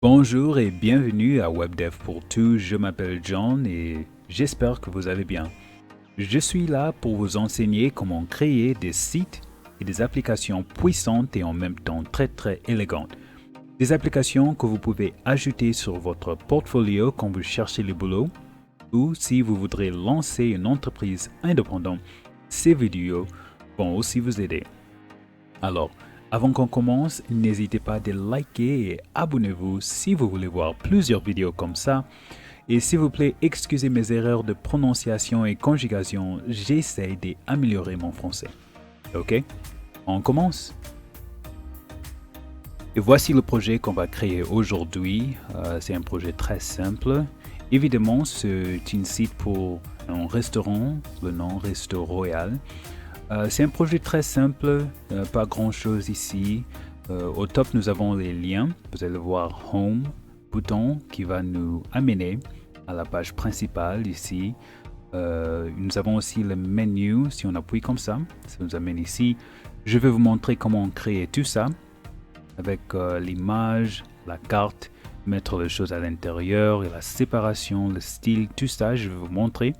Bonjour et bienvenue à WebDev pour tout. Je m'appelle John et j'espère que vous allez bien. Je suis là pour vous enseigner comment créer des sites et des applications puissantes et en même temps très élégantes. Des applications que vous pouvez ajouter sur votre portfolio quand vous cherchez le boulot ou si vous voudrez lancer une entreprise indépendante. Ces vidéos vont aussi vous aider. Alors, avant qu'on commence, n'hésitez pas à liker et abonnez-vous si vous voulez voir plusieurs vidéos comme ça. Et s'il vous plaît, excusez mes erreurs de prononciation et conjugation, j'essaie d'améliorer mon français. Ok, on commence. Et voici le projet qu'on va créer aujourd'hui. C'est un projet très simple. Évidemment, c'est un site pour un restaurant, le nom Resto Royal. C'est un projet très simple, pas grand chose ici. Au top, nous avons les liens. Vous allez voir Home, bouton qui va nous amener à la page principale ici. Nous avons aussi le menu. Si on appuie comme ça nous amène ici. Je vais vous montrer comment créer tout ça avec l'image, la carte, mettre les choses à l'intérieur et la séparation, le style, tout ça, je vais vous montrer.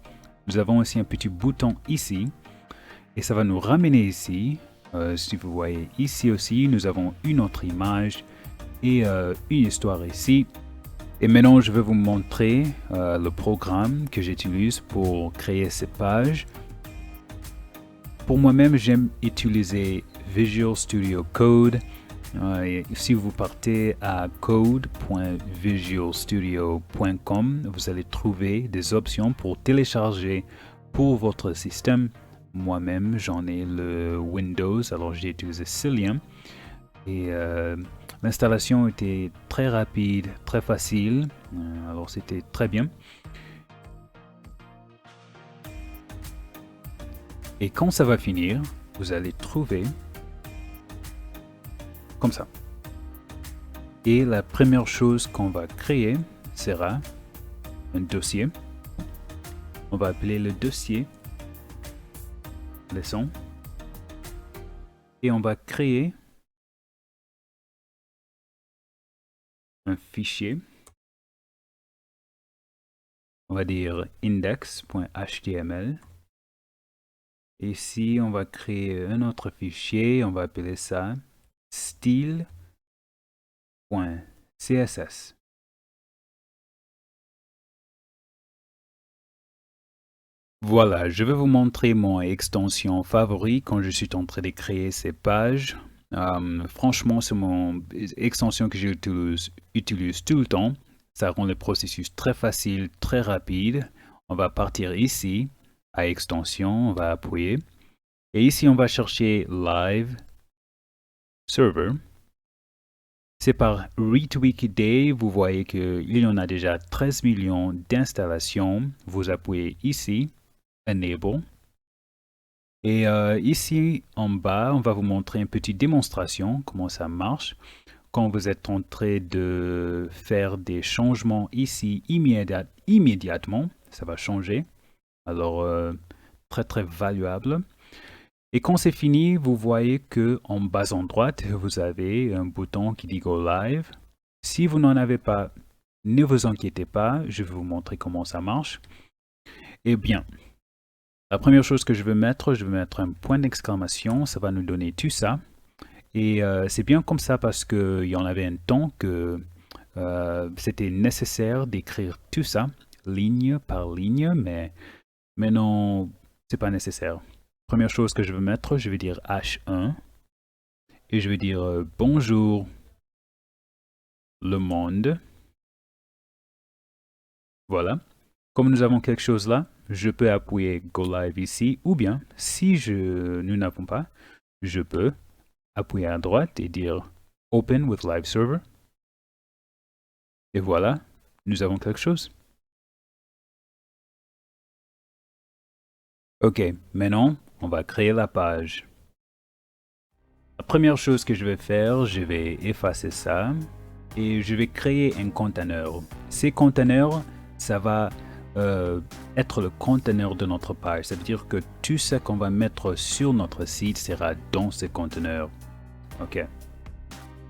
Nous avons aussi un petit bouton ici. Et ça va nous ramener ici. Si vous voyez ici aussi, nous avons une autre image et une histoire ici. Et maintenant, je vais vous montrer le programme que j'utilise pour créer ces pages. Pour moi-même, j'aime utiliser Visual Studio Code. Et si vous partez à code.visualstudio.com, vous allez trouver des options pour télécharger pour votre système. Moi-même, j'en ai le Windows, alors j'ai utilisé ce lien. Et l'installation était très rapide, très facile, alors c'était très bien. Et quand ça va finir, vous allez trouver comme ça. Et la première chose qu'on va créer sera un dossier. On va appeler le dossier leçon et on va créer un fichier. On va dire index.html. Et ici, on va créer un autre fichier. On va appeler ça style.css. Voilà, je vais vous montrer mon extension favori quand je suis en train de créer ces pages. Franchement, c'est mon extension que j'utilise tout le temps. Ça rend le processus très facile, très rapide. On va partir ici, à extension, on va appuyer. Et ici, on va chercher Live Server. C'est par RetweakDay, vous voyez qu'il y en a déjà 13 millions d'installations. Vous appuyez ici, Enable. Et ici en bas, on va vous montrer une petite démonstration, comment ça marche. Quand vous êtes en train de faire des changements ici immédiatement, ça va changer. Alors, très valuable. Et quand c'est fini, vous voyez que en bas en droite, vous avez un bouton qui dit Go Live. Si vous n'en avez pas, ne vous inquiétez pas, je vais vous montrer comment ça marche. Eh bien, la première chose que je vais mettre un point d'exclamation, ça va nous donner tout ça. Et c'est bien comme ça parce qu'il y en avait un temps que c'était nécessaire d'écrire tout ça, ligne par ligne, mais maintenant, c'est pas nécessaire. Première chose que je vais mettre, je vais dire H1 et je vais dire bonjour le monde. Voilà. Comme nous avons quelque chose là, je peux appuyer Go Live ici, ou bien, si nous n'avons pas, je peux appuyer à droite et dire Open with Live Server. Et voilà, nous avons quelque chose. Ok, maintenant, on va créer la page. La première chose que je vais faire, je vais effacer ça et je vais créer un conteneur. Ces conteneurs, ça va être le conteneur de notre page. Ça veut dire que tout ce qu'on va mettre sur notre site sera dans ce conteneur. Ok.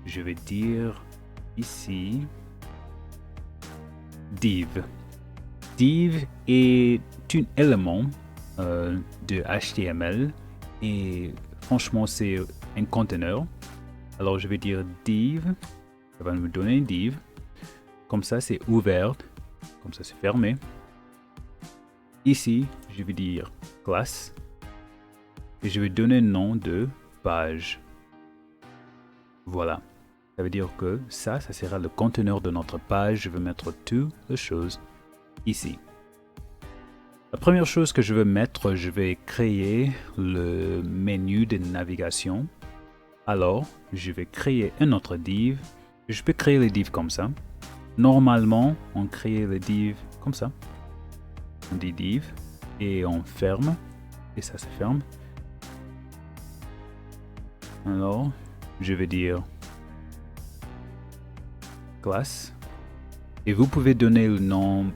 Je vais dire ici div. Div est un élément de HTML et franchement c'est un conteneur. Alors je vais dire div, ça va me donner div. Comme ça c'est ouvert, comme ça c'est fermé. Ici je vais dire classe et je vais donner le nom de page. Voilà. Ça veut dire que ça sera le conteneur de notre page. Je vais mettre toutes les choses ici. La première chose que je veux mettre, je vais créer le menu de navigation. Alors, je vais créer un autre div. Je peux créer les divs comme ça. Normalement, on crée les divs comme ça. On dit div et on ferme. Et ça se ferme. Alors, je vais dire classe. Et vous pouvez donner le nom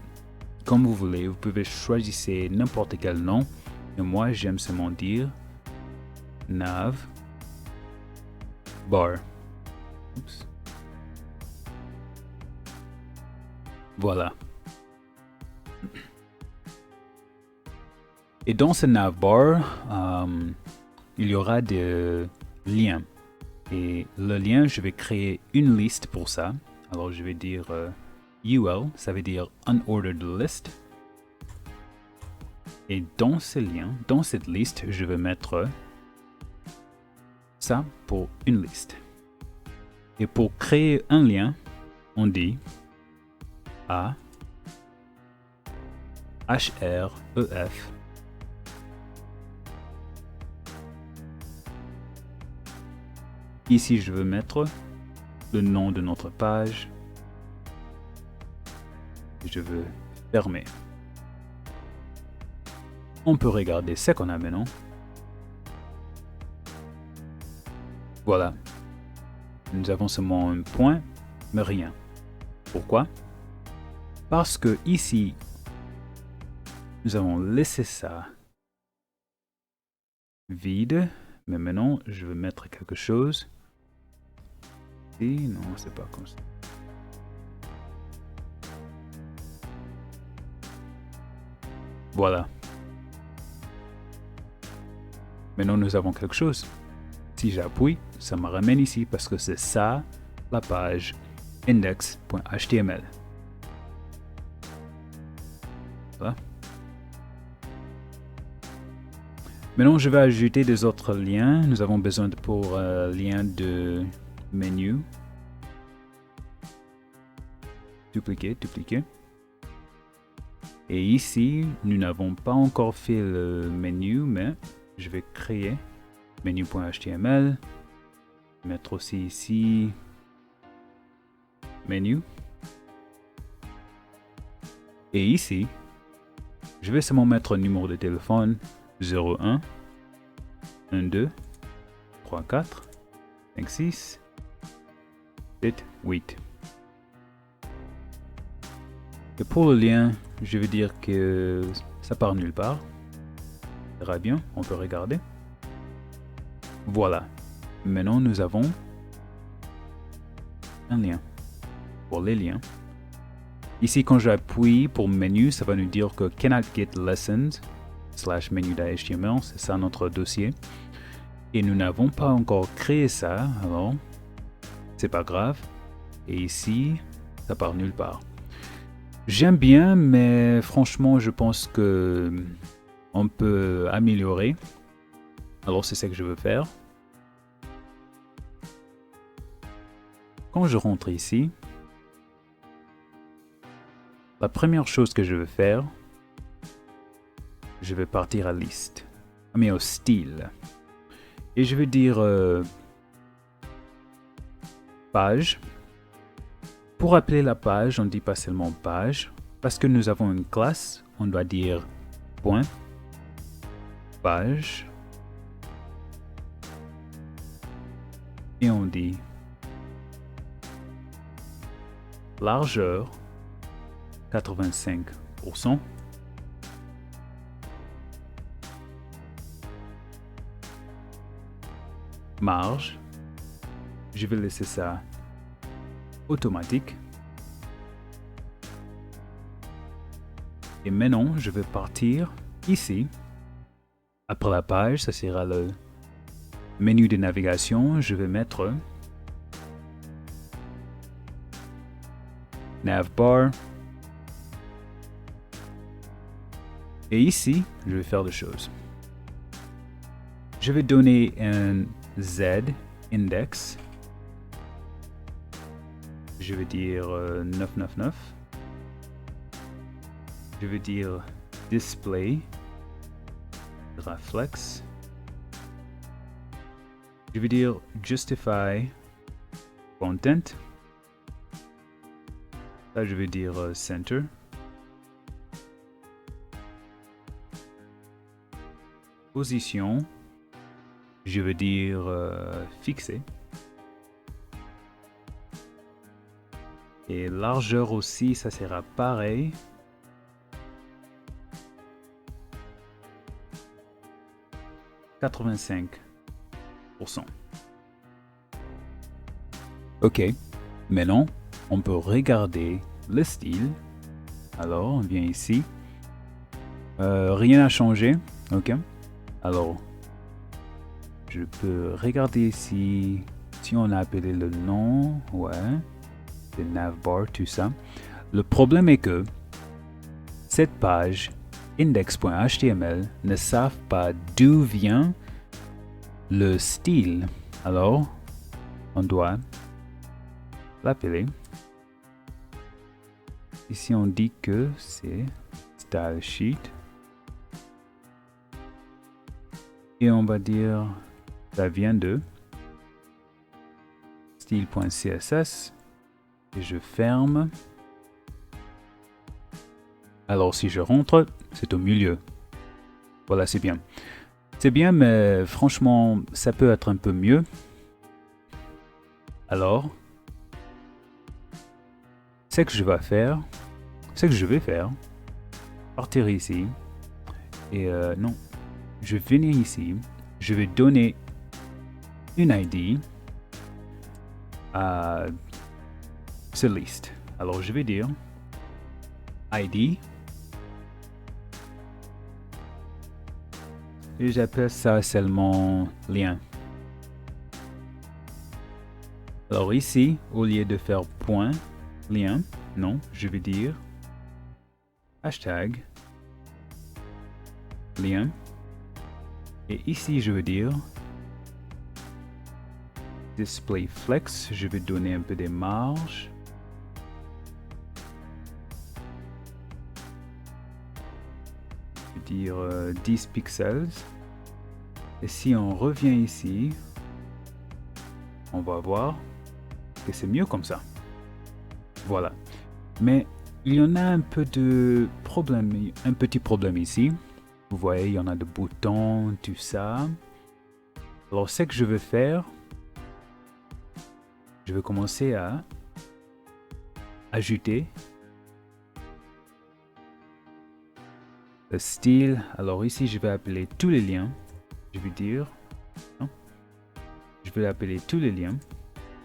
comme vous voulez. Vous pouvez choisir n'importe quel nom. Et moi, j'aime seulement dire nav bar. Oups. Voilà. Et dans ce navbar, il y aura des liens. Et le lien, je vais créer une liste pour ça. Alors je vais dire UL, ça veut dire Unordered List. Et dans ce lien, dans cette liste, je vais mettre ça pour une liste. Et pour créer un lien, on dit A href Ici, je veux mettre le nom de notre page. Je veux fermer. On peut regarder ce qu'on a maintenant. Voilà. Nous avons seulement un point, mais rien. Pourquoi? Parce que ici, nous avons laissé ça vide. Mais maintenant, je veux mettre quelque chose. Et non, c'est pas comme ça. Voilà. Maintenant, nous avons quelque chose. Si j'appuie, ça me ramène ici parce que c'est ça la page index.html. Voilà. Maintenant, je vais ajouter des autres liens. Nous avons besoin pour lien de menu. Dupliquer. Et ici, nous n'avons pas encore fait le menu, mais je vais créer menu.html. Mettre aussi ici menu. Et ici, je vais seulement mettre un numéro de téléphone 01 12 34 56 7 8. Et pour le lien, je vais dire que ça part nulle part. Ça ira bien, on peut regarder. Voilà. Maintenant, nous avons un lien. Pour les liens. Ici, quand j'appuie pour menu, ça va nous dire que cannot get lessons /menu.html, c'est ça notre dossier. Et nous n'avons pas encore créé ça, alors c'est pas grave. Et ici, ça part nulle part. J'aime bien, mais franchement, je pense que on peut améliorer. Alors c'est ça que je veux faire. Quand je rentre ici, la première chose que je vais faire, je vais partir à liste, mais au style. Et je vais dire page. Pour appeler la page, on ne dit pas seulement page. Parce que nous avons une classe, on doit dire point, page. Et on dit largeur 85%. Marge, je vais laisser ça automatique. Et maintenant, je vais partir ici. Après la page, ça sera le menu de navigation. Je vais mettre navbar. Et ici, je vais faire des choses. Je vais donner un Z index. Je vais dire 999. Je vais dire display reflex. Je vais dire justify content. Là, je vais dire center. Position, je vais dire fixer. Et largeur aussi, ça sera pareil. « 85%. Ok, maintenant, on peut regarder le style. Alors, on vient ici. Rien n'a changé. Ok. Alors, je peux regarder ici si on a appelé le nom. Ouais. C'est navbar, tout ça. Le problème est que cette page index.html ne savent pas d'où vient le style. Alors, on doit l'appeler. Ici, on dit que c'est style sheet. Et on va dire ça vient de style.css. Et je ferme. Alors, si je rentre, c'est au milieu. Voilà, c'est bien. C'est bien, mais franchement, ça peut être un peu mieux. Alors, ce que je vais faire, partir ici. Et non, je vais venir ici. Je vais donner une ID à ce liste. Alors, je vais dire ID. Et j'appelle ça seulement lien. Alors ici, au lieu de faire point, lien, non, je vais dire hashtag, lien. Et ici, je veux dire display flex. Je vais donner un peu des marges. Je vais dire 10 pixels. Et si on revient ici, on va voir que c'est mieux comme ça. Voilà. Mais il y en a un peu de problème, un petit problème ici. Vous voyez, il y en a de boutons, tout ça. Alors, ce que je veux faire, je vais commencer à ajouter le style. Alors ici, je vais appeler tous les liens. Je vais dire, non, je vais appeler tous les liens.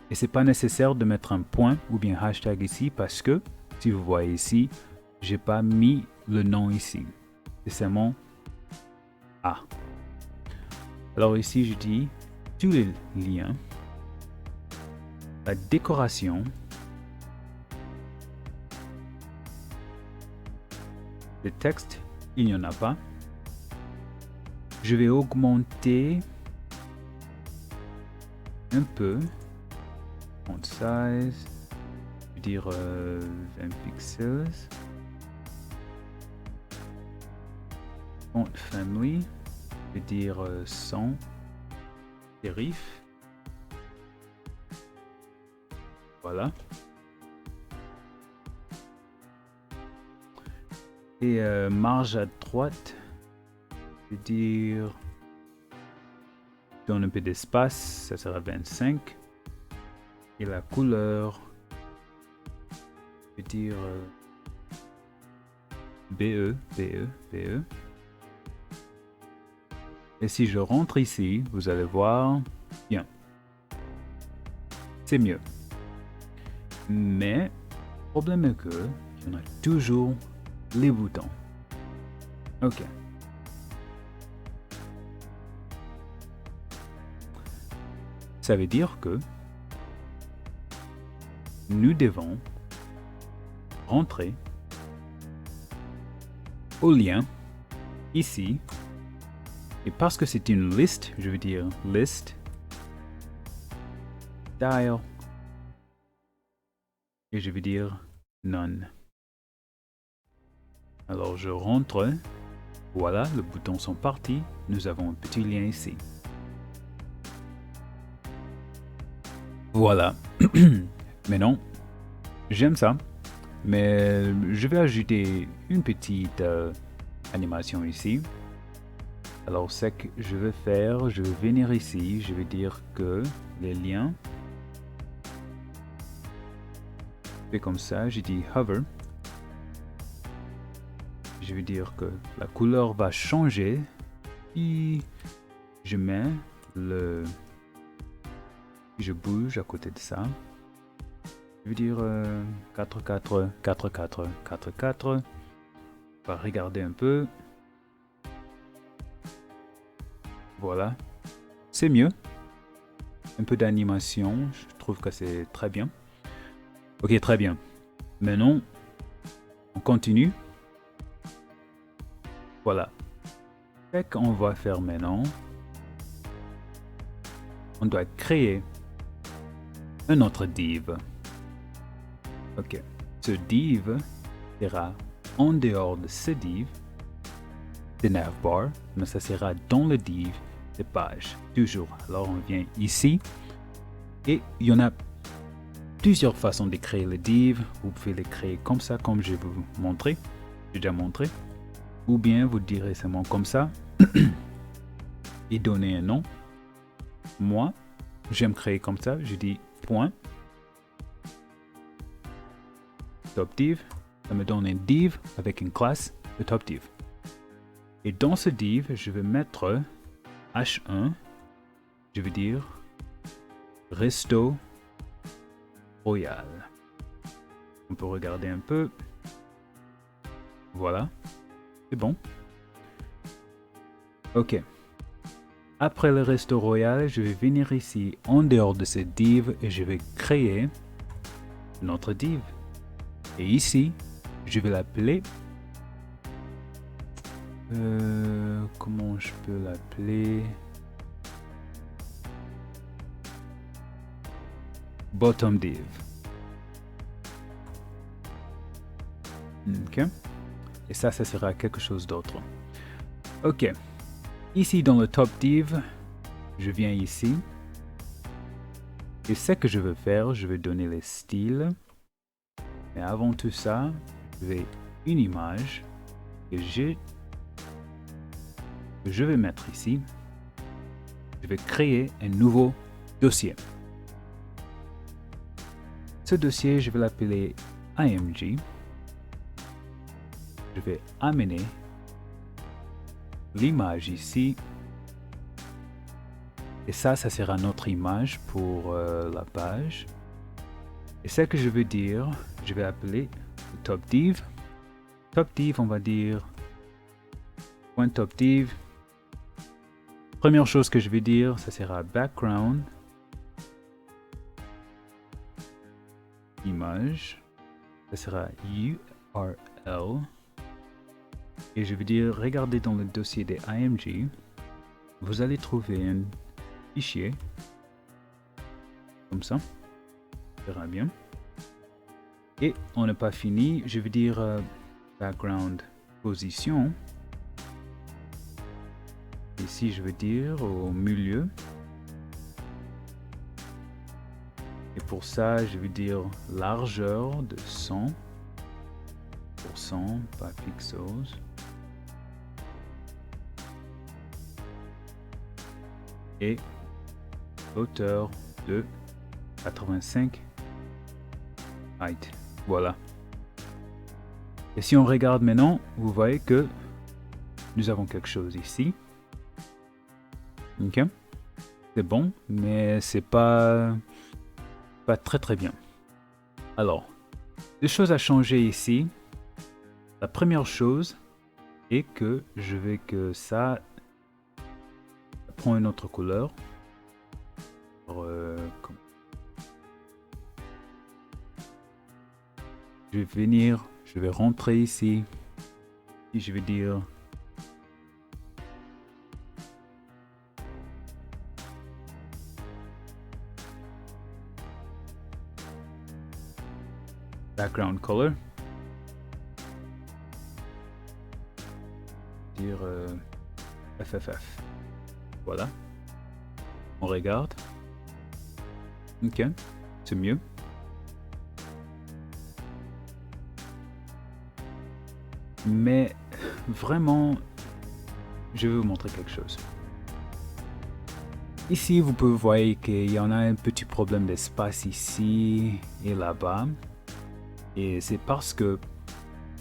Et c'est pas nécessaire de mettre un point ou bien hashtag ici parce que, si vous voyez ici, j'ai pas mis le nom ici. C'est seulement A. Alors ici, je dis tous les liens. La décoration. Le texte, il n'y en a pas. Je vais augmenter un peu. Font size. Je vais dire 20 pixels. Font family. Je vais dire 100 serif. Voilà. Et marge à droite, je vais dire, donne un peu d'espace, ça sera 25. Et la couleur, je vais dire BE. Et si je rentre ici, vous allez voir, bien, c'est mieux. Mais, le problème est que il y en a toujours les boutons. Ok. Ça veut dire que nous devons rentrer au lien ici. Et parce que c'est une liste, je veux dire list style. Et je vais dire none. Alors je rentre. Voilà, les boutons sont partis. Nous avons un petit lien ici. Voilà. Maintenant, j'aime ça. Mais je vais ajouter une petite animation ici. Alors ce que je vais faire, je vais venir ici. Je vais dire que les liens. Je fais comme ça, je dis hover. Je vais dire que la couleur va changer. Et je mets le... Je bouge à côté de ça. Je vais dire 4, 4, 4, 4, 4, 4. On va regarder un peu. Voilà. C'est mieux. Un peu d'animation. Je trouve que c'est très bien. Ok, très bien. Maintenant, on continue. Voilà. Ce qu'on va faire maintenant, on doit créer un autre div. Ok. Ce div sera en dehors de ce div de navbar, mais ça sera dans le div de page. Toujours. Alors on vient ici et il y en a plusieurs façons de créer le div. Vous pouvez le créer comme ça, comme je vais vous montrer. J'ai déjà montré. Ou bien vous direz seulement comme ça et donner un nom. Moi, j'aime créer comme ça. Je dis point top div. Ça me donne un div avec une classe de top div. Et dans ce div, je vais mettre H1. Je vais dire Resto Royal. On peut regarder un peu. Voilà. C'est bon. Ok. Après le Resto Royal, je vais venir ici en dehors de ce div et je vais créer notre div. Et ici, je vais l'appeler. Comment je peux l'appeler? Bottom div. Ok. Et ça sera quelque chose d'autre. Ok. Ici dans le top div, je viens ici. Et ce que je veux faire, je vais donner les styles. Mais avant tout ça, je vais une image que je vais mettre ici. Je vais créer un nouveau dossier. Ce dossier, je vais l'appeler IMG. Je vais amener l'image ici. Et ça sera notre image pour la page. Et ce que je veux dire, je vais appeler le top div. Top div, on va dire point top div. Première chose que je vais dire, ça sera background. Image. Ça sera URL. Et je vais dire, regardez dans le dossier des IMG. Vous allez trouver un fichier. Comme ça. Ça ira bien. Et on n'a pas fini. Je vais dire background position. Ici, je vais dire au milieu. Et pour ça, je vais dire largeur de 100%, pas pixels. Et hauteur de 85 height. Voilà. Et si on regarde maintenant, vous voyez que nous avons quelque chose ici. Ok. C'est bon, mais c'est pas très bien. Alors, les choses à changer ici. La première chose, et que je vais que ça prend une autre couleur. Alors, je vais venir, je vais rentrer ici et je vais dire background color, dire FFF. Voilà. On regarde. Ok, c'est mieux. Mais vraiment, je vais vous montrer quelque chose. Ici, vous pouvez voir qu'il y en a un petit problème d'espace ici et là-bas. Et c'est parce que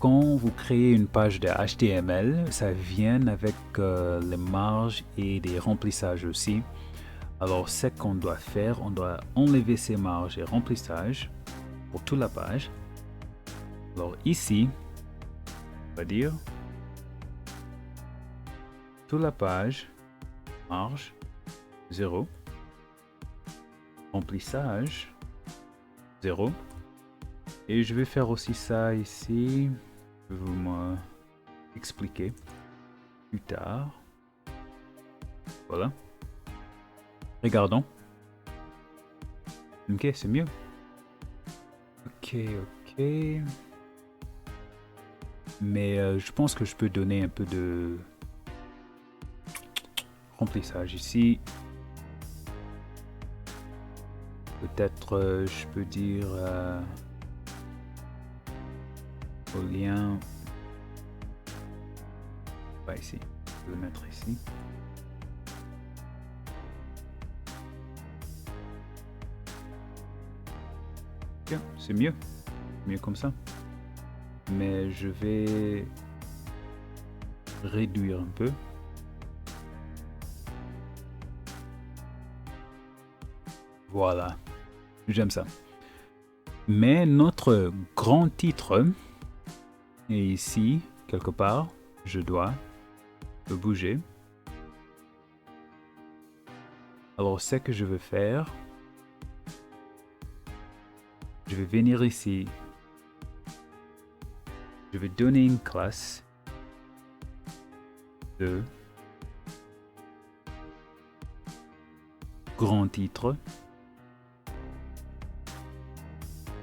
quand vous créez une page de HTML, ça vient avec les marges et des remplissages aussi. Alors, ce qu'on doit faire, on doit enlever ces marges et remplissages pour toute la page. Alors ici, on va dire toute la page, marge, 0, remplissage, 0. Et je vais faire aussi ça ici. Je vais vous expliquer plus tard. Voilà. Regardons. Ok, c'est mieux. Ok. Mais je pense que je peux donner un peu de remplissage ici. Peut-être je peux dire au lien. Pas ici. Je vais le mettre ici. Bien, c'est mieux. Mieux comme ça. Mais je vais réduire un peu. Voilà. J'aime ça. Mais notre grand titre est ici, quelque part. Je dois le bouger. Alors, ce que je veux faire, je vais venir ici. Je vais donner une classe de grand titre.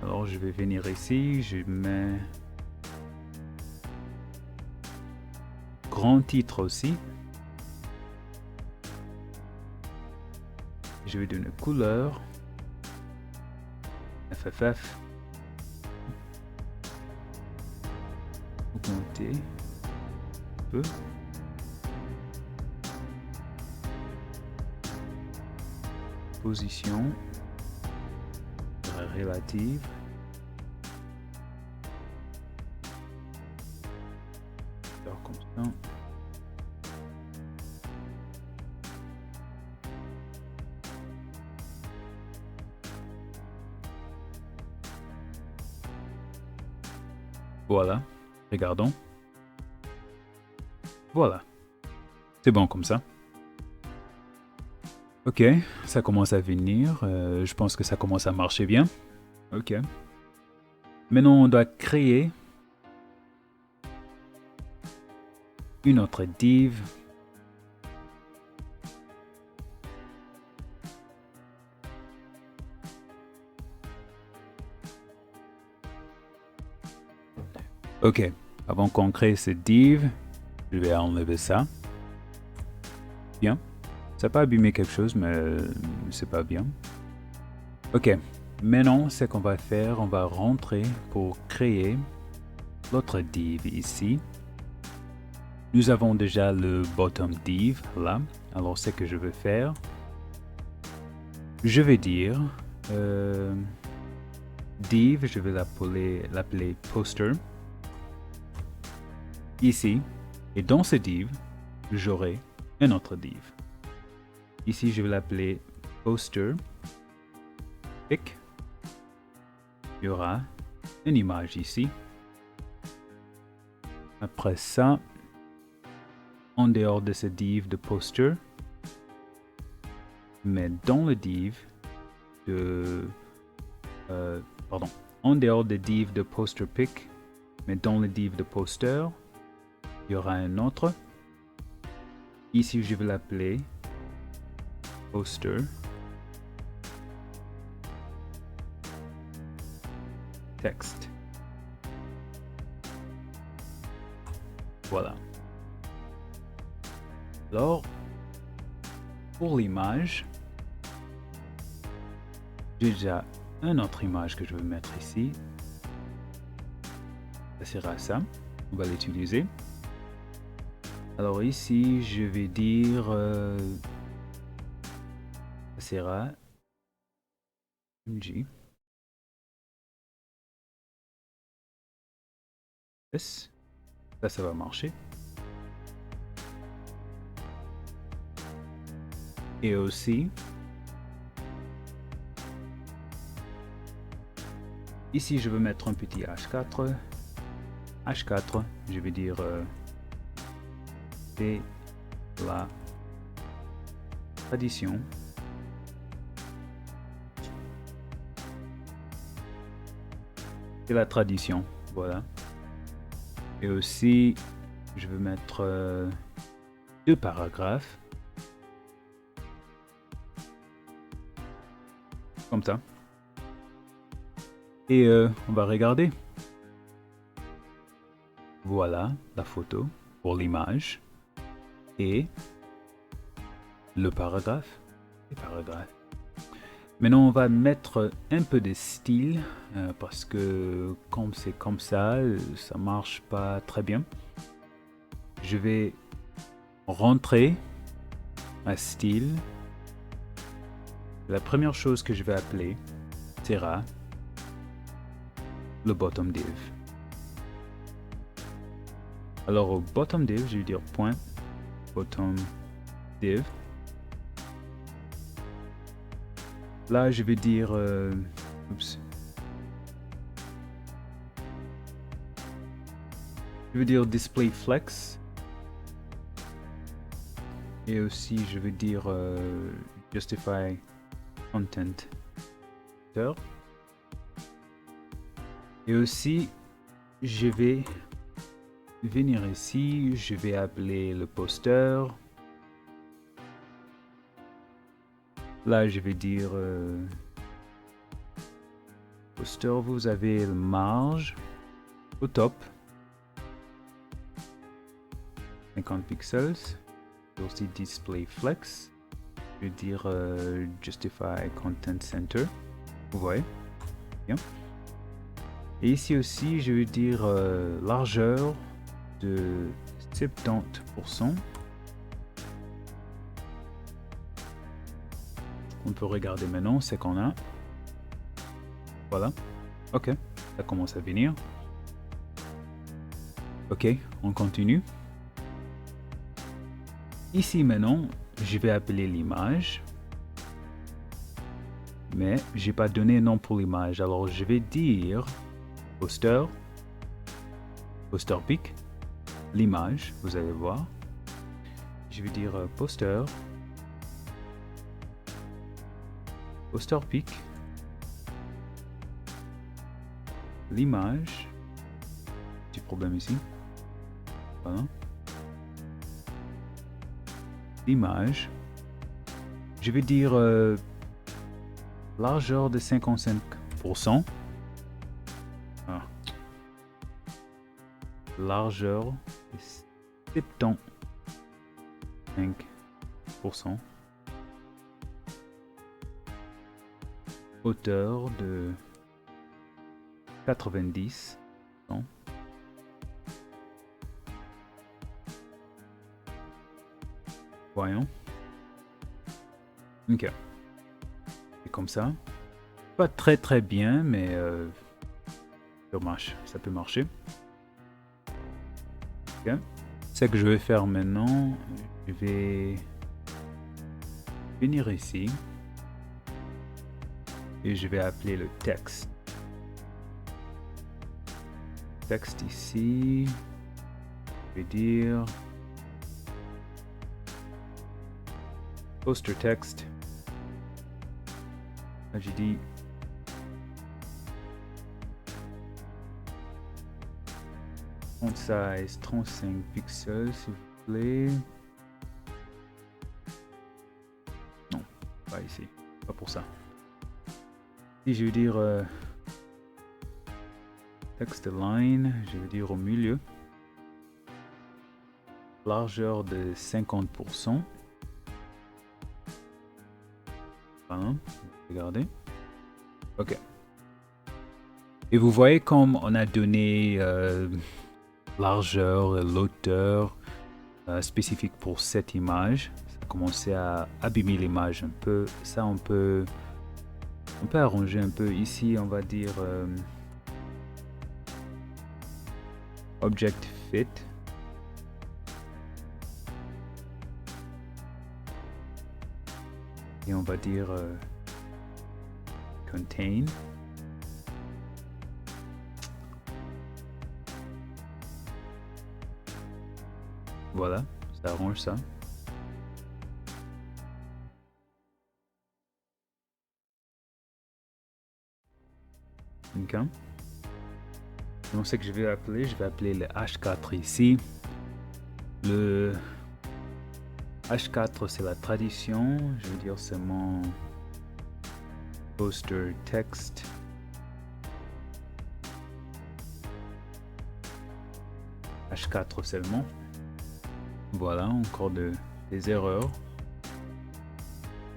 Alors, je vais venir ici, je mets grand titre aussi. Je vais donner couleur, FFF, augmenter un peu. Position relative. Alors comme ça. Voilà, regardons. Voilà, c'est bon comme ça. Ok, ça commence à venir. Je pense que ça commence à marcher bien. Ok. Maintenant, on doit créer une autre div. Ok, avant qu'on crée cette div, je vais enlever ça. Bien. Ça n'a pas abîmé quelque chose, mais c'est pas bien. Ok, maintenant, ce qu'on va faire, on va rentrer pour créer l'autre div ici. Nous avons déjà le bottom div là. Alors, ce que je vais faire, je vais dire div, je vais l'appeler poster. Ici, et dans ce div, j'aurai un autre div. Ici, je vais l'appeler poster. Pic. Il y aura une image ici. Après ça, en dehors de ce div de poster, mais dans le div de... en dehors de div de poster pic, mais dans le div de poster, il y aura un autre. Ici, je vais l'appeler poster text. Voilà. Alors, pour l'image, j'ai déjà une autre image que je vais mettre ici. Ça sera ça. On va l'utiliser. Alors ici, je vais dire ça sera MG. Yes. Ça va marcher. Et aussi, ici, je veux mettre un petit H4. H4, je vais dire c'est la tradition. C'est la tradition, voilà. Et aussi, je veux mettre 2 paragraphes. Comme ça. Et on va regarder. Voilà la photo pour l'image. Et le paragraphe. Les paragraphes. Maintenant, on va mettre un peu de style parce que comme c'est comme ça marche pas très bien. Je vais rentrer un style. La première chose que je vais appeler sera le bottom div. Alors au bottom div, je vais dire point bottom div. Là, je vais dire oups. Je vais dire display flex. Et aussi, je vais dire justify content. Et aussi, je vais venir ici, je vais appeler le poster. Là, je vais dire poster, vous avez le marge au top. 50 pixels. Aussi display flex. Je vais dire justify content center. Vous voyez? Bien. Et ici aussi, je vais dire largeur de 70%. On peut regarder maintenant ce qu'on a. Voilà. Ok, ça commence à venir. Ok, on continue. Ici maintenant, je vais appeler l'image. Mais j'ai pas donné nom pour l'image. Alors je vais dire poster pic, l'image, vous allez voir. Je vais dire poster pic, l'image. Petit problème ici. Voilà. L'image. Je vais dire largeur de 55%. Ah. Largeur de 75%. Hauteur de 90%. Voyons. Ok. C'est comme ça. Pas très bien, mais ça peut marcher. Ok. Ce que je vais faire maintenant, je vais venir ici et je vais appeler le texte. Texte ici. Je vais dire Poster text. Là, j'ai dit font size 35 pixels, s'il vous plaît. Non, pas ici, pas pour ça. Si je veux dire text line, je veux dire au milieu. Largeur de 50%. Voilà, regardez. Ok. Et vous voyez comme on a donné largeur, l'auteur spécifique pour cette image. Ça a commencé à abîmer l'image un peu. Ça, on peut arranger un peu. Ici, on va dire object fit. Et on va dire contain. Voilà, ça arrange ça. Ok. Donc ce que je vais appeler le H4 ici. Le H4 c'est la tradition, je veux dire c'est mon poster text. H4 seulement. Voilà, encore des erreurs.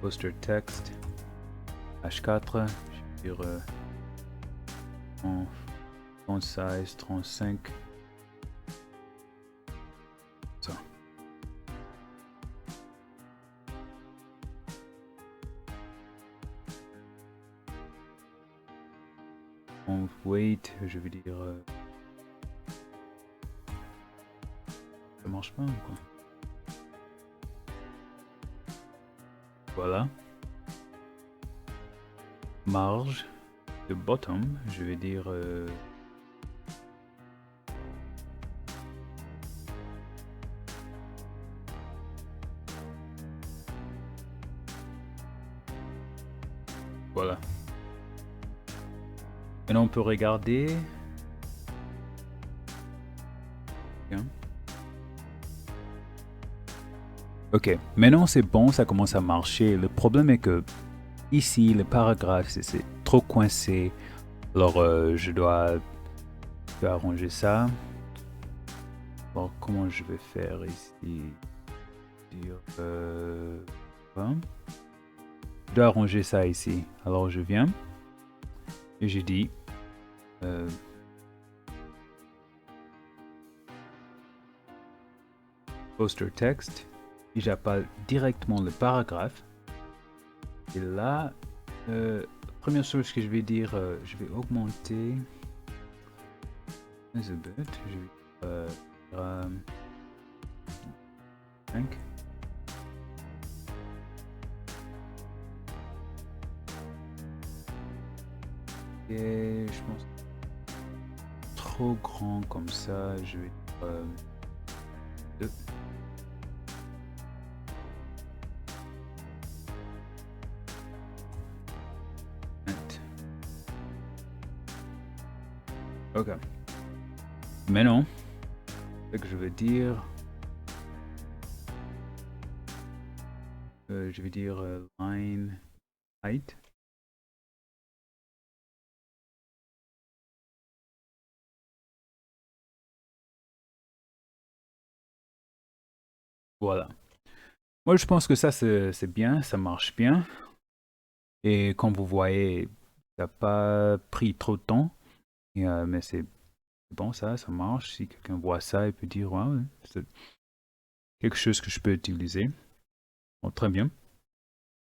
Poster text H4, je veux dire font size 35. Ça. Font weight, je veux dire ça marche pas ou quoi? Voilà. Marge de bottom, je vais dire voilà. Maintenant on peut regarder. Bien. Ok, maintenant c'est bon, ça commence à marcher. Le problème est que ici, le paragraphe, c'est trop coincé. Alors, je dois arranger ça. Alors, comment je vais faire ici? Dire, je dois arranger ça ici. Alors, je viens et je dis poster text. Et j'appelle directement le paragraphe. Et là, première chose que je vais dire, je vais augmenter un bit. Je vais 5. Et je pense trop grand comme ça, je vais dire 2. Ok. Maintenant, ce que je veux dire, je vais dire line height. Voilà. Moi, je pense que ça, c'est bien, ça marche bien. Et comme vous voyez, ça n'a pas pris trop de temps. Et, mais c'est bon, ça marche. Si quelqu'un voit ça, il peut dire, ouais, c'est quelque chose que je peux utiliser. Bon, très bien.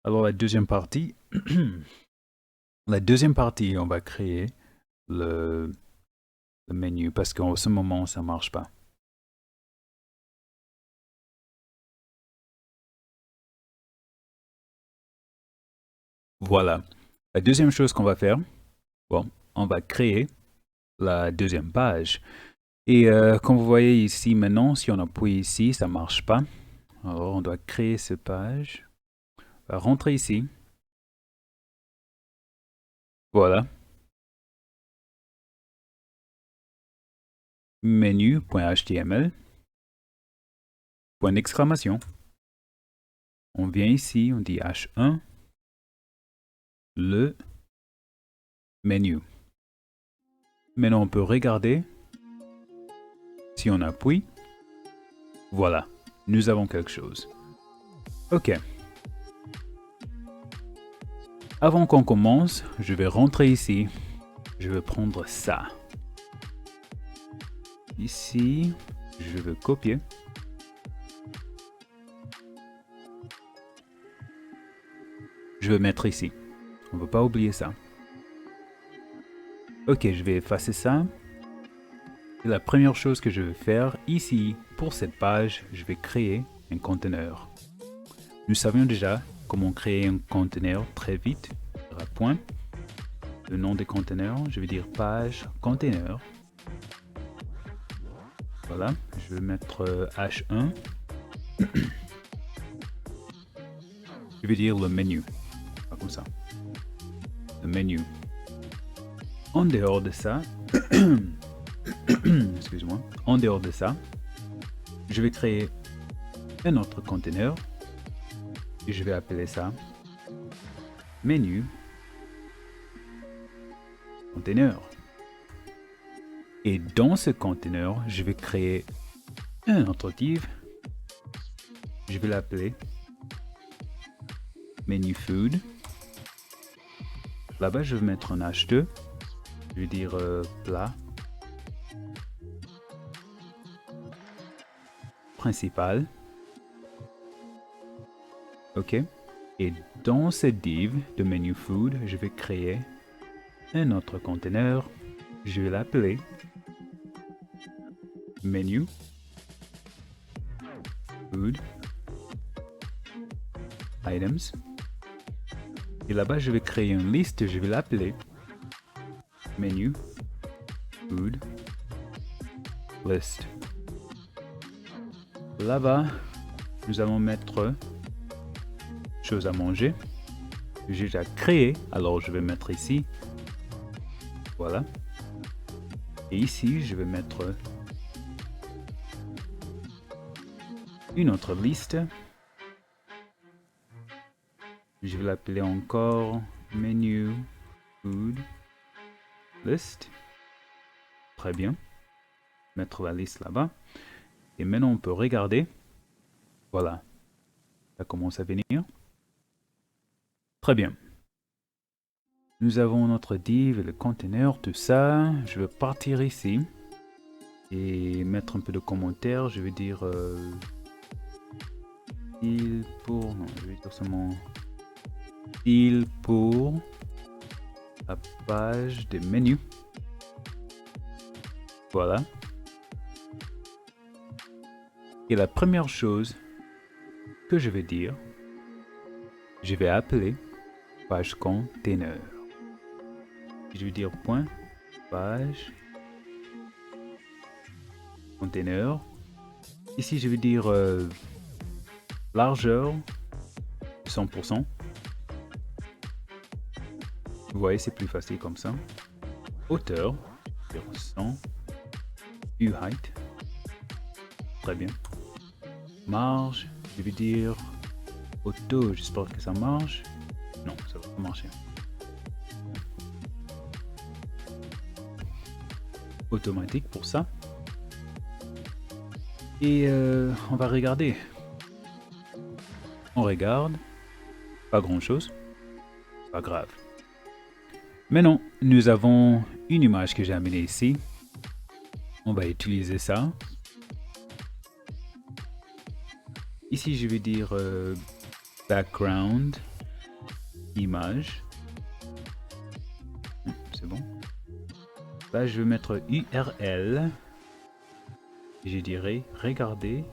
Alors, la deuxième partie. La deuxième partie, on va créer le menu parce qu'en ce moment, ça ne marche pas. Voilà. La deuxième chose qu'on va faire, bon, on va créer la deuxième page. Et comme vous voyez ici maintenant, si on appuie ici, ça ne marche pas. Alors on doit créer cette page. va rentrer ici. Voilà. Menu.html. Point d'exclamation. On vient ici, on dit H1. Le menu. Maintenant, on peut regarder. Si on appuie, voilà, nous avons quelque chose. OK. Avant qu'on commence, je vais rentrer ici. Je vais prendre ça. Ici, je vais copier. Je vais mettre ici. On ne veut pas oublier ça. OK, je vais effacer ça. Et la première chose que je vais faire ici, pour cette page, je vais créer un conteneur. Nous savions déjà comment créer un conteneur très vite. À point. Le nom des conteneurs, je vais dire page conteneur. Voilà, je vais mettre H1. Je vais dire le menu. Pas comme ça. Le menu. En dehors de ça, excuse-moi, en dehors de ça, je vais créer un autre conteneur et je vais appeler ça menu conteneur. Et dans ce conteneur, je vais créer un autre div. Je vais l'appeler menu food. Là-bas, je vais mettre un H2. Je vais dire plat principal. OK. Et dans ce div de menu food, je vais créer un autre conteneur. Je vais l'appeler menu food items. Et là-bas, je vais créer une liste. Je vais l'appeler menu food list. Là-bas, nous allons mettre choses à manger. J'ai déjà créé, alors je vais mettre ici. Voilà. Et ici, je vais mettre une autre liste. Je vais l'appeler encore menu food list. Très bien. Mettre la liste là-bas. Et maintenant, on peut regarder. Voilà. Ça commence à venir. Très bien. Nous avons notre div, le conteneur, tout ça. Je vais partir ici et mettre un peu de commentaires. Je vais dire il pour. Non, je vais dire seulement il pour la page des menus. Voilà. Et la première chose que je vais dire, je vais appeler page container. Je vais dire point page container. Ici, je vais dire largeur 100%. Vous voyez, c'est plus facile comme ça. Hauteur, je vais dire 100. View height. Très bien. Marge, je vais dire auto, j'espère que ça marche. Non, ça va pas marcher. Automatique pour ça. Et on va regarder. On regarde. Pas grand chose. Pas grave. Maintenant, nous avons une image que j'ai amenée ici. On va utiliser ça. Ici, je vais dire background image. C'est bon. Là, je vais mettre URL. Et je dirais, regardez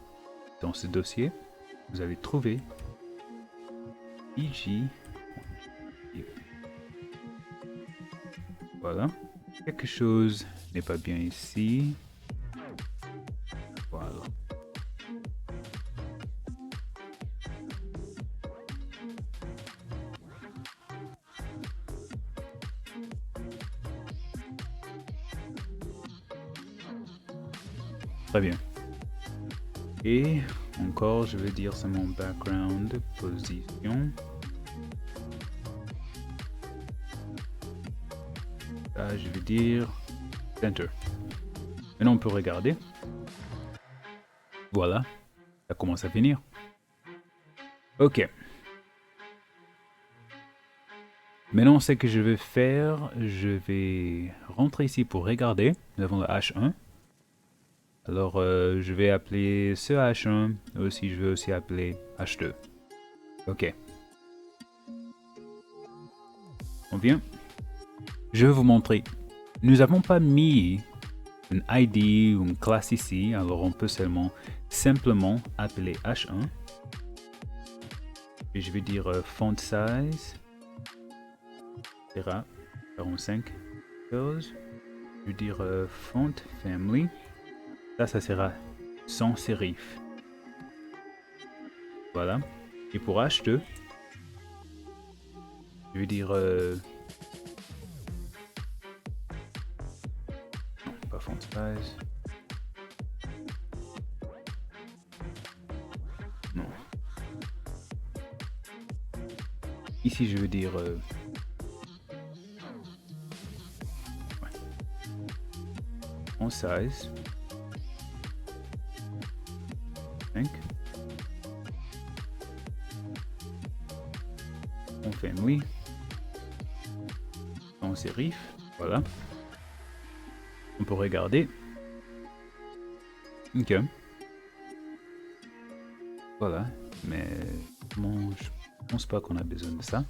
dans ce dossier, vous allez trouver ig. Voilà. Quelque chose n'est pas bien ici. Voilà. Très bien. Et encore, je vais dire c'est mon background position. Là, je vais dire center. Maintenant, on peut regarder. Voilà, ça commence à finir. Ok. Maintenant, ce que je vais faire, je vais rentrer ici pour regarder. Nous avons le H1. Alors, je vais appeler ce H1. Aussi, je vais aussi appeler H2. Ok. On vient. Je vais vous montrer. Nous n'avons pas mis une ID ou une classe ici. Alors, on peut simplement appeler H1. Et je vais dire font size. 45 pixels. Je vais dire font family. Ça sera sans serif. Voilà. Et pour H2, je vais dire non, pas font size. Non. Ici, je vais dire font size 5. On fait oui. Sans serif. Voilà. On peut regarder. Ok. Voilà. Mais bon, je pense pas qu'on a besoin de ça.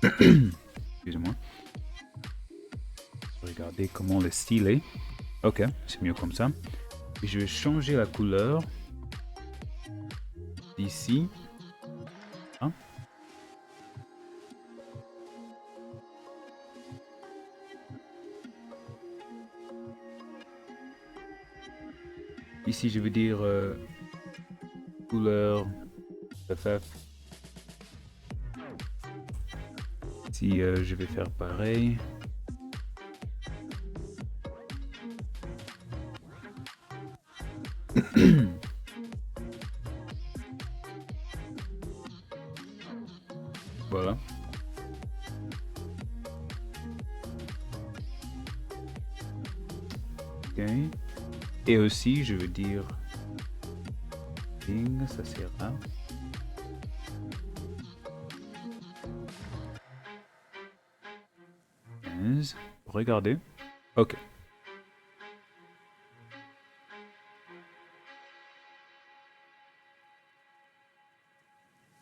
Excusez-moi. Regardez comment le style est. Ok, c'est mieux comme ça. Et je vais changer la couleur d'ici. Hein? Ici, je vais dire couleur FF. Ici, je vais faire pareil. Voilà. Ok. Et aussi, je veux dire ça sera. Regardez. Ok.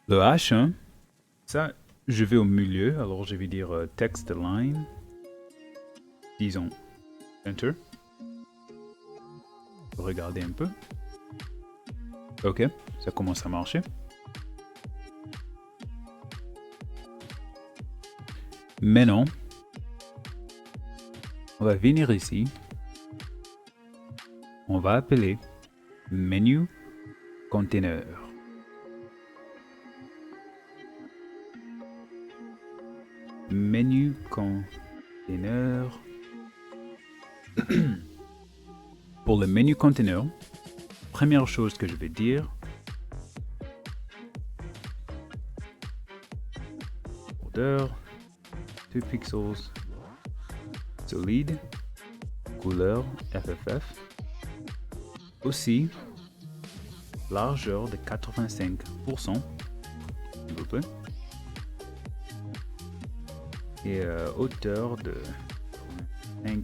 Le H1, ça, je vais au milieu. Alors, je vais dire text line. Disons enter. Regardez un peu. Ok, ça commence à marcher. Maintenant, on va venir ici. On va appeler menu container. Menu container. Pour le menu container, première chose que je vais dire, border, 2 pixels, solide, couleur FFF, aussi largeur de 85%, s'il vous plaît, et hauteur de 5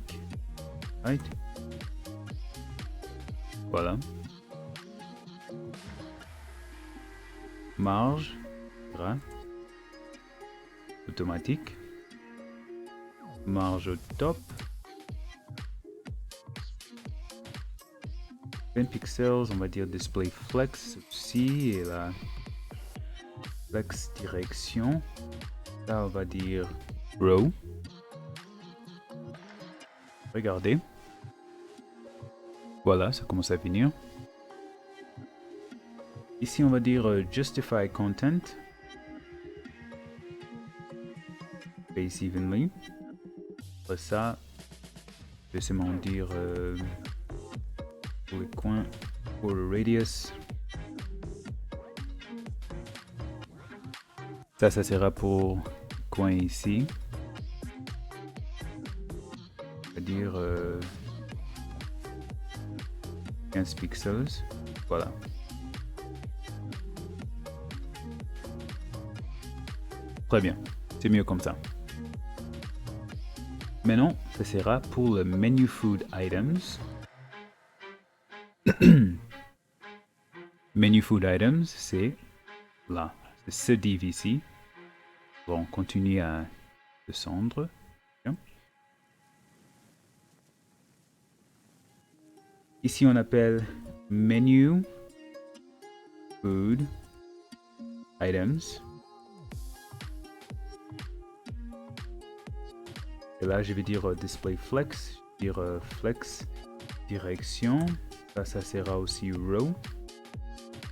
height. Voilà. Marge, automatique. Marge au top. 20 pixels, on va dire display flex aussi, et la flex direction. Là, on va dire row. Regardez. Voilà, ça commence à venir. Ici, on va dire justify content. Space evenly. Après ça, je vais seulement dire pour les coins, pour le radius. Ça sera pour le coin ici. C'est-à-dire 15 pixels. Voilà. Très bien. C'est mieux comme ça. Maintenant, ça sera pour le menu food items. Menu food items, c'est là. C'est ce div ici. Bon, on continue à descendre. Bien. Ici, on appelle menu food items. Et là, je vais dire display flex, je vais dire flex direction. Ça sera aussi row.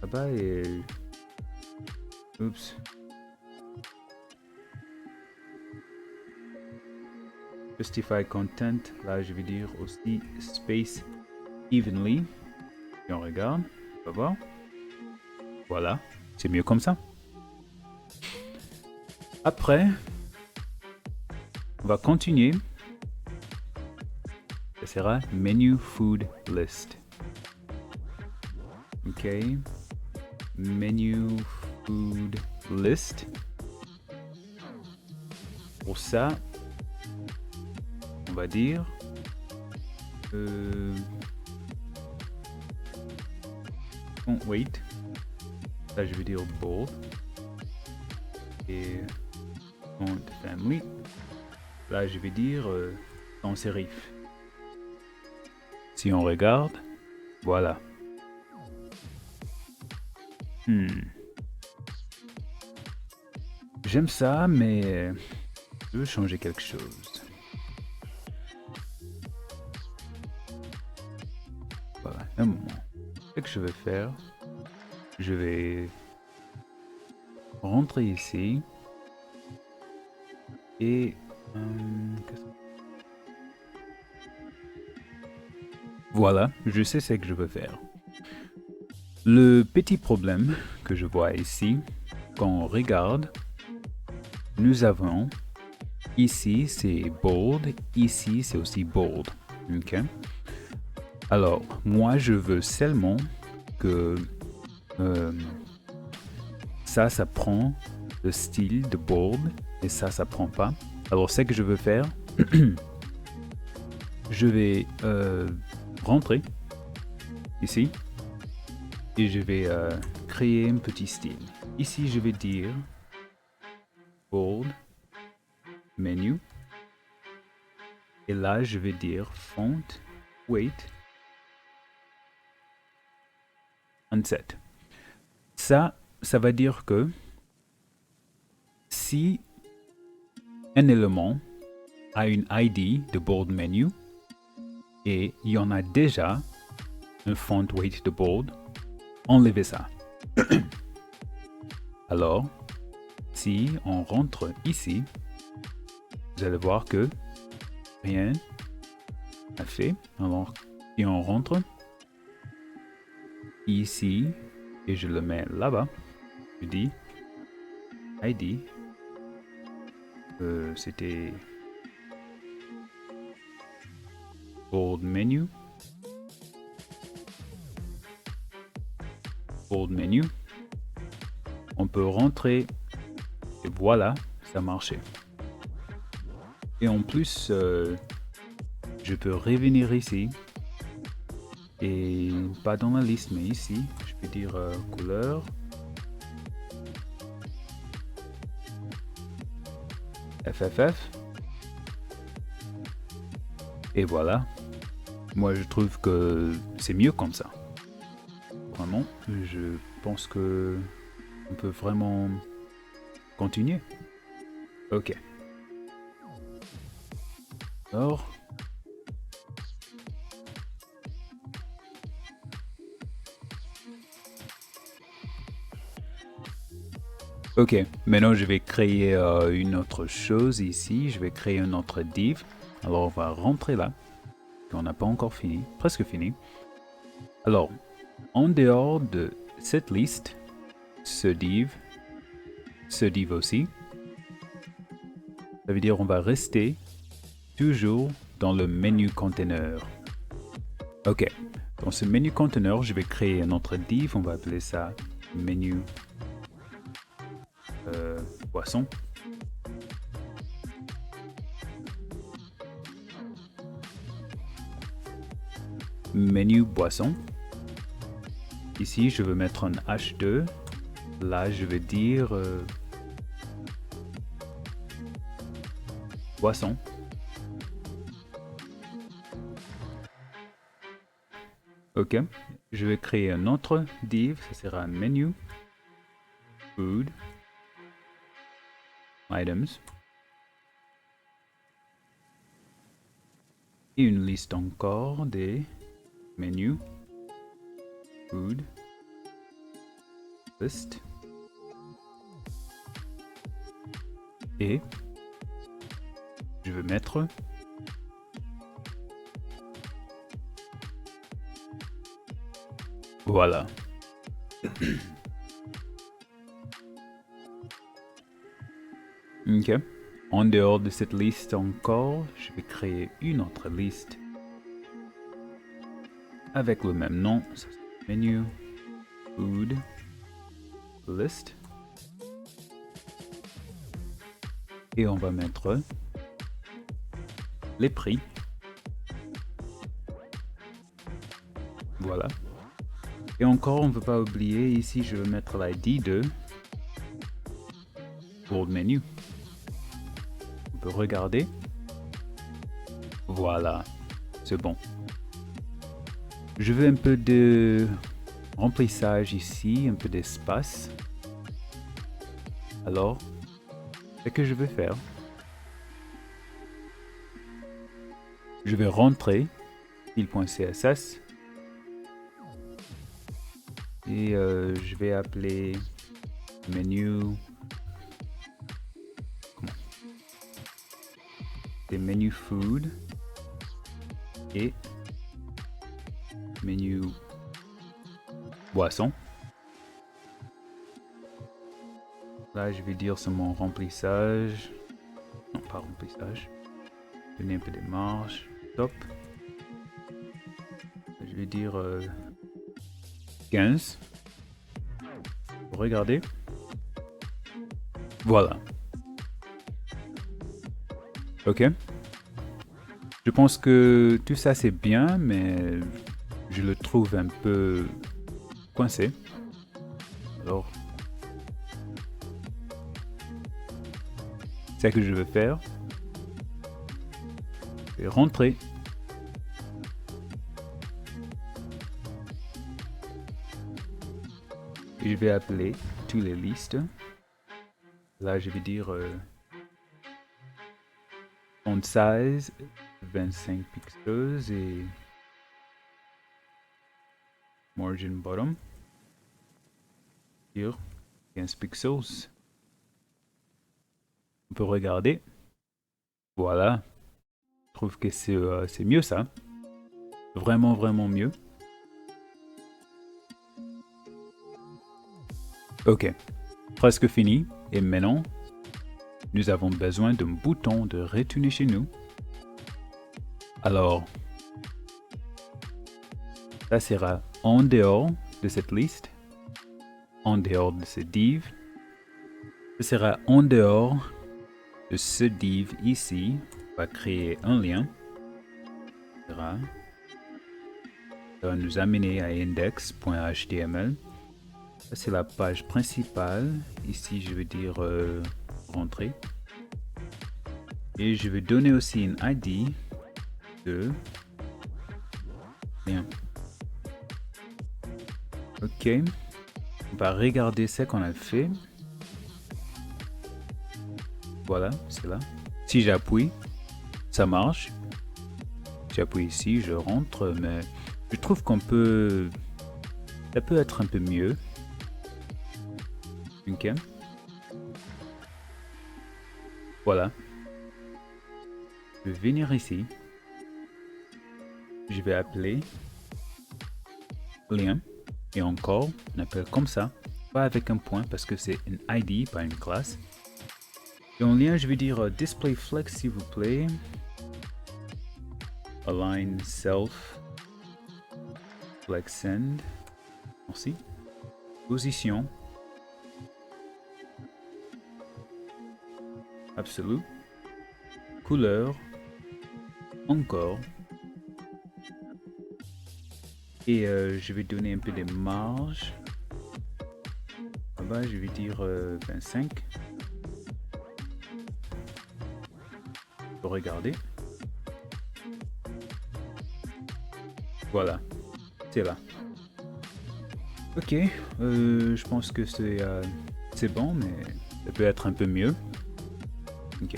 Là-bas et oups. Justify content. Là, je vais dire aussi space evenly. Et on regarde, on va voir. Voilà, c'est mieux comme ça. Après, on va continuer. Ça sera menu food list. Ok. Menu food list. Pour ça, on va dire wait. Là, je vais dire bold et font family. Là, je vais dire sans serif. Si on regarde, voilà. J'aime ça, mais je veux changer quelque chose. Voilà, un moment. Ce que je vais faire, je vais rentrer ici et voilà, je sais ce que je veux faire. Le petit problème que je vois ici, quand on regarde, nous avons ici c'est bold, ici c'est aussi bold. Ok. Alors, moi je veux seulement que ça prend le style de bold et ça prend pas. Alors, ce que je veux faire, je vais rentrer ici et je vais créer un petit style. Ici, je vais dire bold menu et là, je vais dire font weight unset. Ça va dire que si un élément a une ID de bold menu et il y en a déjà un font weight de bold, enlevez ça. Alors, si on rentre ici, vous allez voir que rien n'a fait. Alors, si on rentre ici et je le mets là-bas, je dis ID, c'était bold menu. Bold menu. On peut rentrer et voilà, ça marchait. Et en plus, je peux revenir ici et pas dans la liste, mais ici, je peux dire couleur. FFF. Et voilà. Moi, je trouve que c'est mieux comme ça. Vraiment, je pense que on peut vraiment continuer. Ok. Alors. Ok, maintenant je vais créer une autre chose ici. Je vais créer un autre div. Alors on va rentrer là. On n'a pas encore fini, presque fini. Alors, en dehors de cette liste, ce div aussi, ça veut dire on va rester toujours dans le menu container. Ok, dans ce menu container, je vais créer un autre div, on va appeler ça menu poisson. Menu boisson. Ici, je veux mettre un H2. Là, je vais dire boisson. Ok, je vais créer un autre div, ça sera menu food items et une liste encore des menus food list et je vais mettre voilà. Ok. En dehors de cette liste encore, je vais créer une autre liste avec le même nom. Menu food list. Et on va mettre les prix. Voilà. Et encore, on ne peut pas oublier, ici je vais mettre l'ID de World Menu. On peut regarder. Voilà, c'est bon. Je veux un peu de remplissage ici, un peu d'espace. Alors, ce que je vais faire, je vais rentrer fil.css et je vais appeler menu des menus food et menu boisson. Là, je vais dire seulement remplissage. Non, pas remplissage. Donner un peu de marge. Top. Je vais dire 15. Regardez. Voilà. Ok. Je pense que tout ça c'est bien, mais je le trouve un peu coincé. Alors, c'est ce que je vais faire. Je vais rentrer. Et je vais appeler toutes les listes. Là, je vais dire font size 25 pixels et margin bottom dire 15 pixels. On peut regarder. Voilà. Je trouve que c'est mieux ça. Vraiment, vraiment mieux. Ok. Presque fini. Et maintenant, nous avons besoin d'un bouton de retourner chez nous. Alors, ça sera en dehors de cette liste, en dehors de ce div. Ce sera en dehors de ce div ici. On va créer un lien. Ça va nous amener à index.html. Ça, c'est la page principale. Ici, je vais dire rentrer. Et je vais donner aussi une ID de lien. Ok. On va regarder ce qu'on a fait. Voilà, c'est là. Si j'appuie, ça marche. J'appuie ici, je rentre, mais je trouve qu'on peut... Ça peut être un peu mieux. Ok. Voilà. Je vais venir ici. Je vais appeler lien, et encore, on appelle comme ça, pas avec un point parce que c'est une ID, pas une classe. Et en lien, je vais dire display flex s'il vous plaît. Align self. Flex send. Merci. Position. Absolu. Couleur. Encore. Et je vais donner un peu de marge. Là-bas, je vais dire 25. Pour regarder. Voilà. C'est là. Ok. Je pense que c'est bon, mais ça peut être un peu mieux. Ok.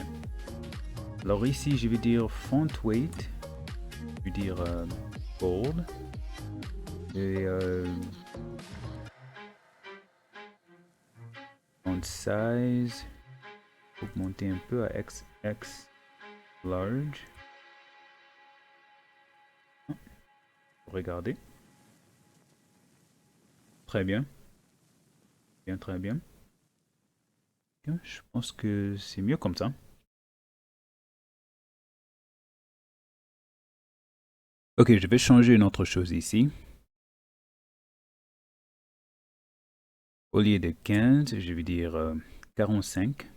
Alors ici, je vais dire font weight. Je vais dire bold. Et font size. Augmenter un peu à XX large. Regardez. Très bien. Très bien. Je pense que c'est mieux comme ça. Ok, je vais changer une autre chose ici. Au lieu de 15, je vais dire 45.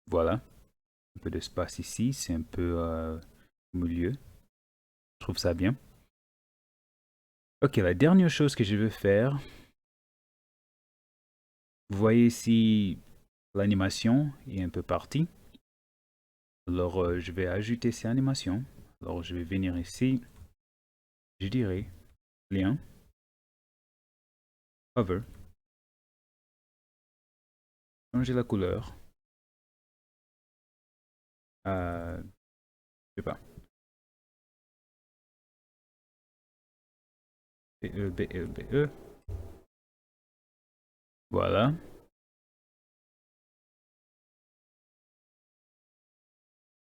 Voilà. Un peu d'espace ici, c'est un peu au milieu. Je trouve ça bien. Ok, la dernière chose que je veux faire, vous voyez ici l'animation est un peu partie. Alors je vais ajouter ces animations. Alors je vais venir ici, je dirais lien, hover, changer la couleur. Je sais pas. BE, BE, BE. Voilà.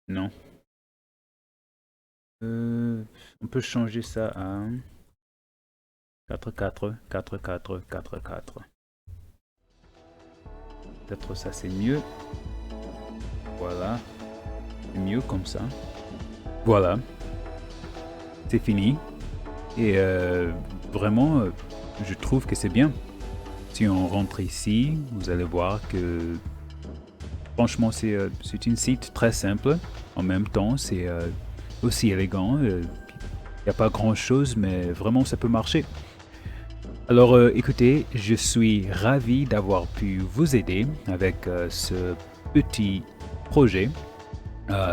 Non. On peut changer ça à 4, 4, 4, 4, 4, 4. Peut-être ça c'est mieux. Voilà. C'est mieux comme ça. Voilà. C'est fini. Et vraiment, je trouve que c'est bien. Si on rentre ici, vous allez voir que franchement, c'est une site très simple. En même temps, c'est aussi élégant. Il n'y a pas grand-chose, mais vraiment, ça peut marcher. Alors, écoutez, je suis ravi d'avoir pu vous aider avec ce petit projet.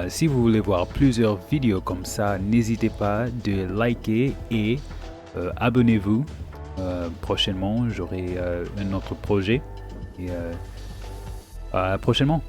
Si vous voulez voir plusieurs vidéos comme ça, n'hésitez pas de liker et abonnez-vous. Prochainement, j'aurai un autre projet. Et prochainement.